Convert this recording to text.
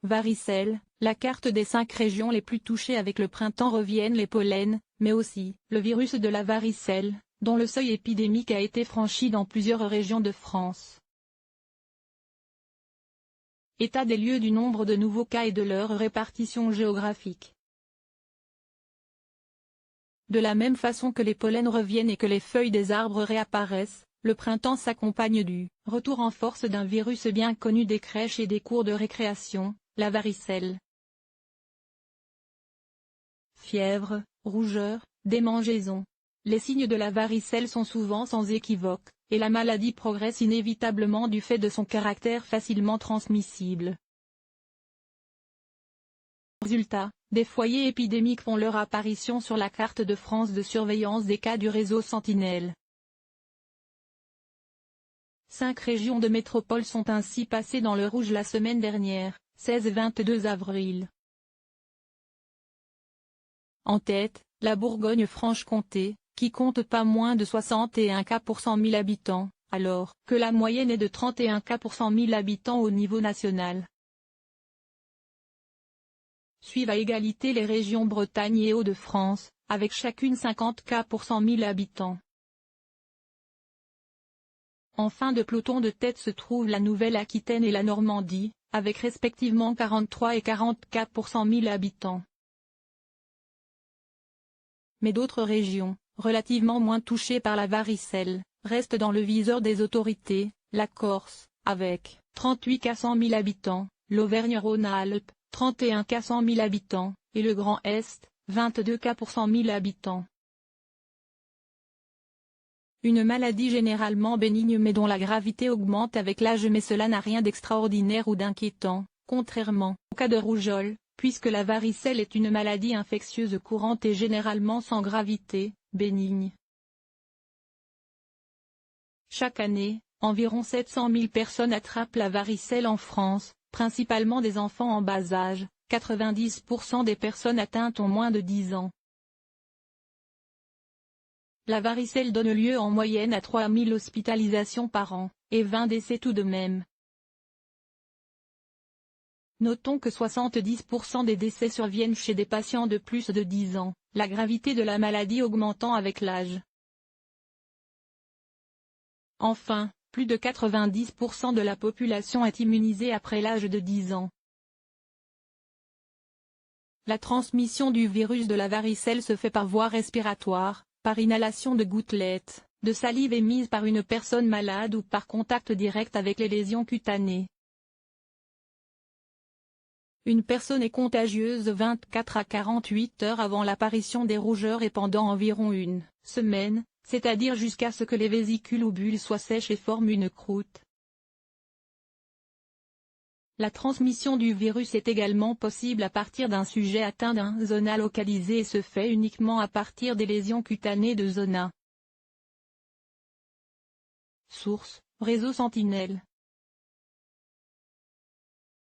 Varicelle, la carte des 5 régions les plus touchées avec le printemps reviennent les pollens, mais aussi le virus de la varicelle, dont le seuil épidémique a été franchi dans plusieurs régions de France. État des lieux du nombre de nouveaux cas et de leur répartition géographique. De la même façon que les pollens reviennent et que les feuilles des arbres réapparaissent, le printemps s'accompagne du retour en force d'un virus bien connu des crèches et des cours de récréation, la varicelle. Fièvre, rougeur, démangeaison. Les signes de la varicelle sont souvent sans équivoque, et la maladie progresse inévitablement du fait de son caractère facilement transmissible. Résultat, des foyers épidémiques font leur apparition sur la carte de France de surveillance des cas du réseau Sentinelle. 5 régions de métropole sont ainsi passées dans le rouge la semaine dernière, 16 et 22 avril. En tête, la Bourgogne-Franche-Comté, qui compte pas moins de 61 cas pour 100 000 habitants, alors que la moyenne est de 31 cas pour 100 000 habitants au niveau national. Suivent à égalité les régions Bretagne et Hauts-de-France, avec chacune 50 cas pour 100 000 habitants. En fin de peloton de tête se trouvent la Nouvelle-Aquitaine et la Normandie, avec respectivement 43 et 40 cas pour 100 000 habitants. Mais d'autres régions, relativement moins touchées par la varicelle, restent dans le viseur des autorités, la Corse, avec 38 cas 100 000 habitants, l'Auvergne-Rhône-Alpes, 31 cas 100 000 habitants, et le Grand Est, 22 cas pour 100 000 habitants. Une maladie généralement bénigne mais dont la gravité augmente avec l'âge, mais cela n'a rien d'extraordinaire ou d'inquiétant, contrairement au cas de rougeole, puisque la varicelle est une maladie infectieuse courante et généralement sans gravité, bénigne. Chaque année, environ 700 000 personnes attrapent la varicelle en France, principalement des enfants en bas âge, 90% des personnes atteintes ont moins de 10 ans. La varicelle donne lieu en moyenne à 3 000 hospitalisations par an, et 20 décès tout de même. Notons que 70% des décès surviennent chez des patients de plus de 10 ans, la gravité de la maladie augmentant avec l'âge. Enfin, plus de 90% de la population est immunisée après l'âge de 10 ans. La transmission du virus de la varicelle se fait par voie respiratoire, par inhalation de gouttelettes, de salive émise par une personne malade ou par contact direct avec les lésions cutanées. Une personne est contagieuse 24 à 48 heures avant l'apparition des rougeurs et pendant environ une semaine, c'est-à-dire jusqu'à ce que les vésicules ou bulles soient sèches et forment une croûte. La transmission du virus est également possible à partir d'un sujet atteint d'un zona localisé et se fait uniquement à partir des lésions cutanées de zona. Source: Réseau Sentinelle.